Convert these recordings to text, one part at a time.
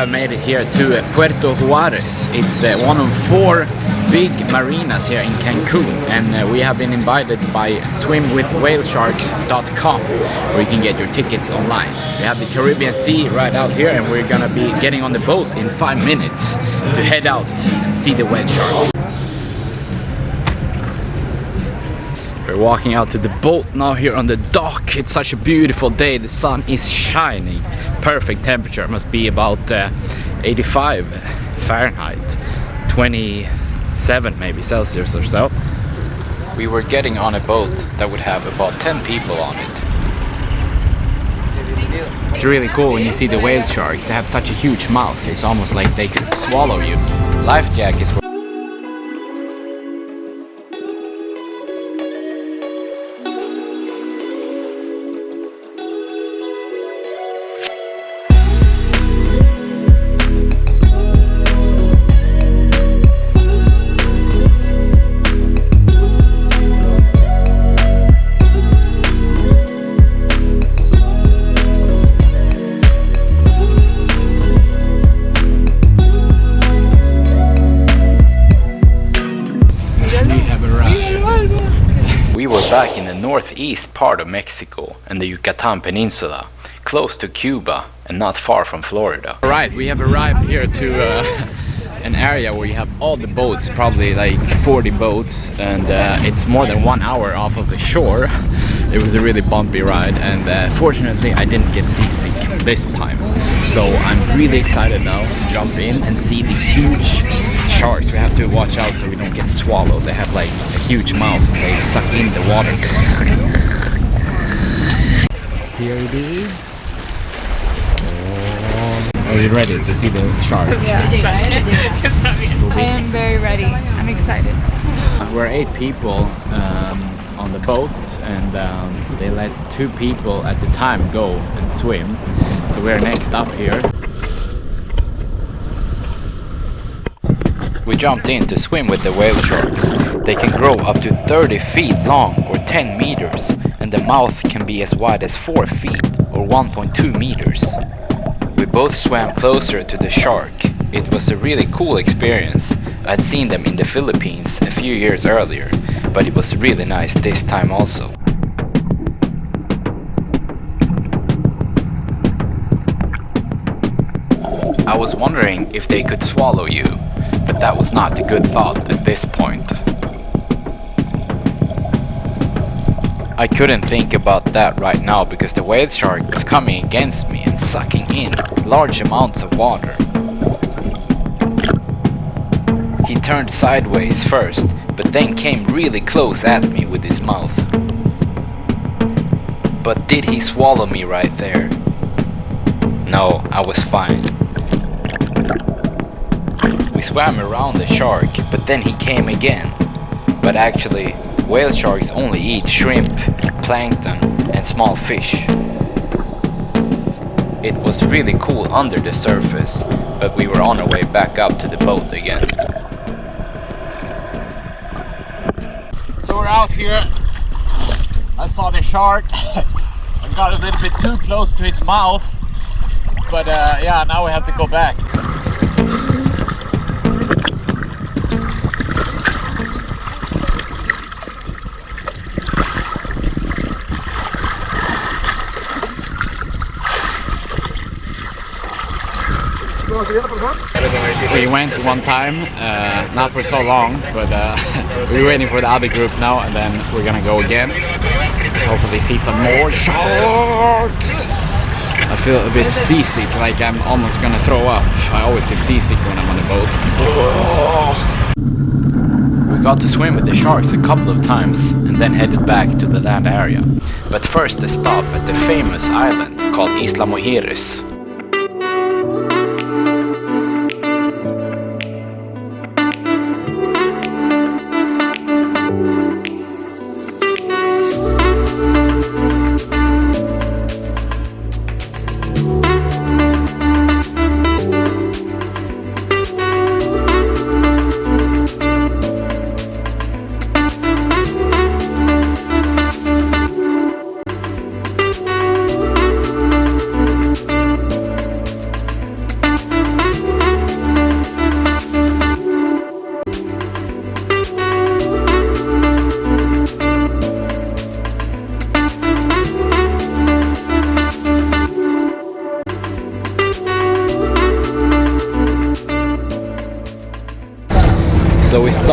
have made it here to Puerto Juarez. It's one of 4 big marinas here in Cancun, and we have been invited by swimwithwhalesharks.com, where you can get your tickets online. We have the Caribbean Sea right out here, and we're gonna be getting on the boat in 5 minutes to head out and see the whale sharks. We're walking out to the boat now here on the dock. It's such a beautiful day. The sun is shining. Perfect temperature. It must be about 85 Fahrenheit, 27 maybe Celsius or so. We were getting on a boat that would have about 10 people on it. It's really cool when you see the whale sharks. They have such a huge mouth. It's almost like they could swallow you. Life jackets were back in the northeast part of Mexico and the Yucatan Peninsula, close to Cuba and not far from Florida. Alright, we have arrived here to an area where you have all the boats, probably like 40 boats, and it's more than 1 hour off of the shore. It was a really bumpy ride, and fortunately I didn't get seasick this time. So I'm really excited now to jump in and see these huge sharks. We have to watch out so we don't get swallowed. They have like a huge mouth and they suck in the water. Here it is. Are you ready to see the shark? Yeah. I am very ready. I'm excited. We're 8 people on the boat, and they let 2 people at the time go and swim. So we're next up here. We jumped in to swim with the whale sharks. They can grow up to 30 feet long or 10 meters, and the mouth can be as wide as 4 feet or 1.2 meters. We both swam closer to the shark. It was a really cool experience. I'd seen them in the Philippines a few years earlier, but it was really nice this time also. I was wondering if they could swallow you, but that was not a good thought at this point. I couldn't think about that right now because the whale shark was coming against me and sucking in large amounts of water. He turned sideways first, but then came really close at me with his mouth. But did he swallow me right there? No, I was fine. We swam around the shark, but then he came again. But actually, whale sharks only eat shrimp, plankton, and small fish. It was really cool under the surface, but we were on our way back up to the boat again. So we're out here. I saw the shark. I got a little bit too close to his mouth, but yeah, now we have to go back. We went one time, not for so long, but we're waiting for the other group now, and then we're gonna go again. Hopefully see some more sharks. I feel a bit seasick, like I'm almost gonna throw up. I always get seasick when I'm on the boat. We got to swim with the sharks a couple of times and then headed back to the land area. But first a stop at the famous island called Isla Mujeres.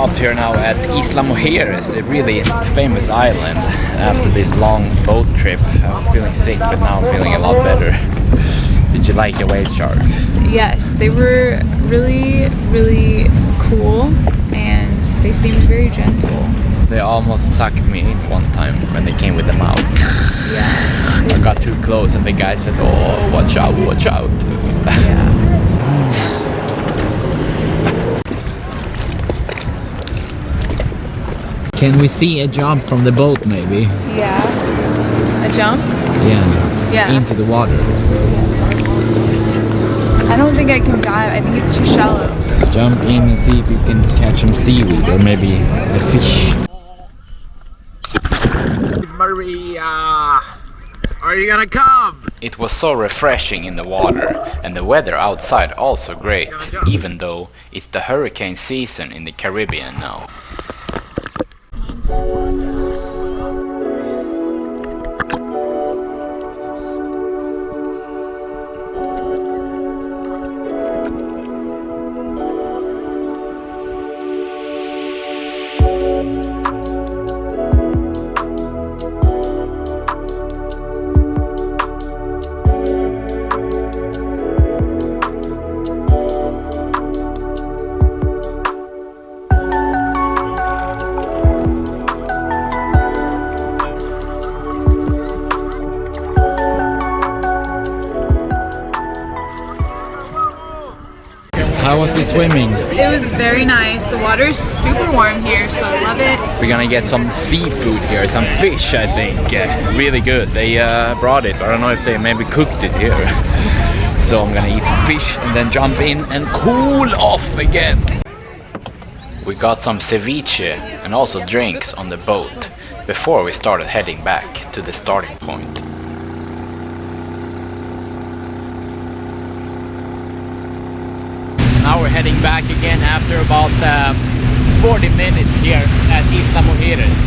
stopped here now at Isla Mujeres, a really famous island. After this long boat trip, I was feeling sick, but now I'm feeling a lot better. Did you like the whale sharks? Yes, they were really, really cool and they seemed very gentle. They almost sucked me in one time when they came with the mouth. Yeah. I got too close and the guy said, "Oh, watch out, watch out." Yeah. Can we see a jump from the boat maybe? Yeah. A jump? Yeah. Into the water. I don't think I can dive. I think it's too shallow. Jump in and see if you can catch some seaweed or maybe a fish. Maria, are you gonna come? It was so refreshing in the water, and the weather outside also great, even though it's the hurricane season in the Caribbean now. How was the swimming? It was very nice. The water is super warm here, so I love it. We're gonna get some seafood here, some fish I think. Really good. They brought it. I don't know if they maybe cooked it here. So I'm gonna eat some fish and then jump in and cool off again. We got some ceviche and also drinks on the boat before we started heading back to the starting point. Now we're heading back again after about 40 minutes here at Isla Mujeres.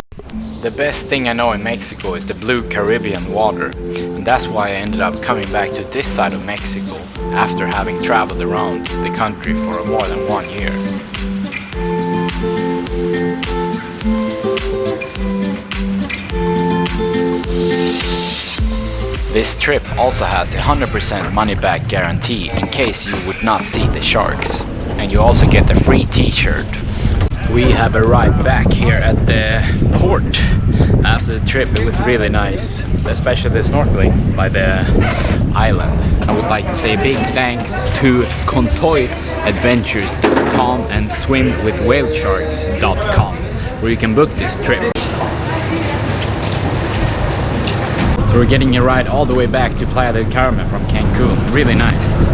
The best thing I know in Mexico is the blue Caribbean water, and that's why I ended up coming back to this side of Mexico after having traveled around the country for more than 1 year. This trip also has a 100% money-back guarantee in case you would not see the sharks. And you also get a free t-shirt. We have arrived back here at the port after the trip. It was really nice, especially the snorkeling by the island. I would like to say a big thanks to Contoy Adventures.com and swimwithwhalesharks.com, where you can book this trip. So we're getting a ride all the way back to Playa del Carmen from Cancun. Really nice.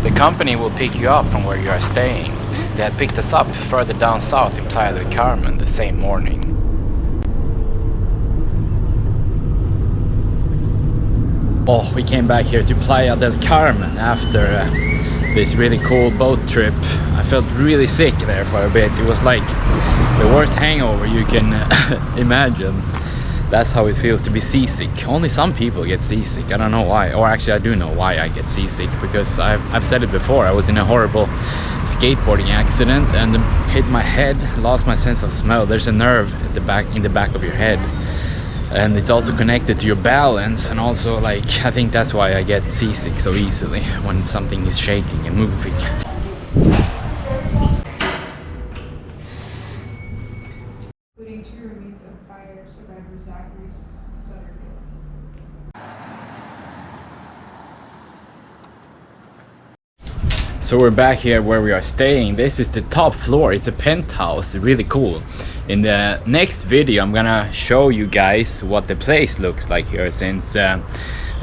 The company will pick you up from where you are staying. They had picked us up further down south in Playa del Carmen the same morning. Oh, we came back here to Playa del Carmen after this really cool boat trip. I felt really sick there for a bit. It was like the worst hangover you can imagine. That's how it feels to be seasick. Only some people get seasick. I don't know why. Or actually I do know why I get seasick, because I've said it before. I was in a horrible skateboarding accident and hit my head, lost my sense of smell. There's a nerve at the back, in the back of your head, and it's also connected to your balance. And also, like, I think that's why I get seasick so easily when something is shaking and moving. So we're back here where we are staying. This is the top floor. It's a penthouse, really cool. In the next video I'm gonna show you guys what the place looks like here, since I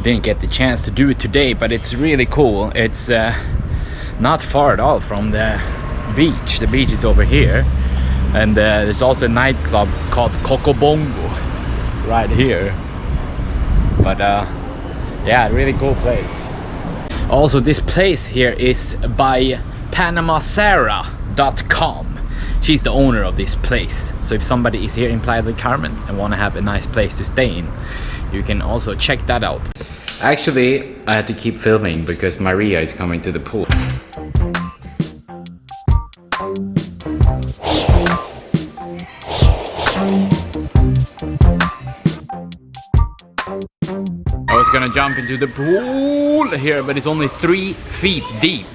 didn't get the chance to do it today, but it's really cool. It's not far at all from the beach. The beach is over here, and there's also a nightclub called Cocobongo right here. But yeah, really cool place. Also, this place here is by PanamaSarah.com. She's the owner of this place. So if somebody is here in Playa del Carmen and want to have a nice place to stay in, you can also check that out. Actually, I had to keep filming because Maria is coming to the pool. gonna jump into the pool here, but it's only 3 feet deep.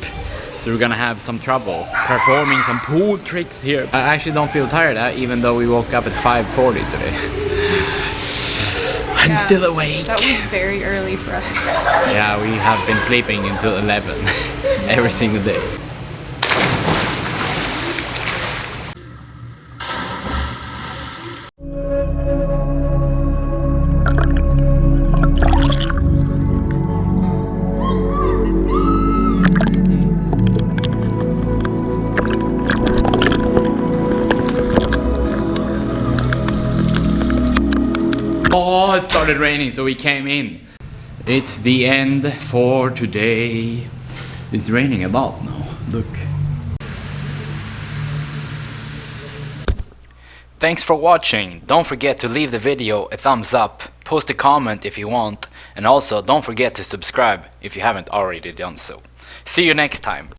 So we're gonna have some trouble performing some pool tricks here. I actually don't feel tired, even though we woke up at 5:40 today. I'm still awake. That was very early for us. Yeah, we have been sleeping until 11 every single day. Oh, it started raining, so we came in. It's the end for today. It's raining a lot now. Look. Thanks for watching. Don't forget to leave the video a thumbs up, post a comment if you want, and also don't forget to subscribe if you haven't already done so. See you next time.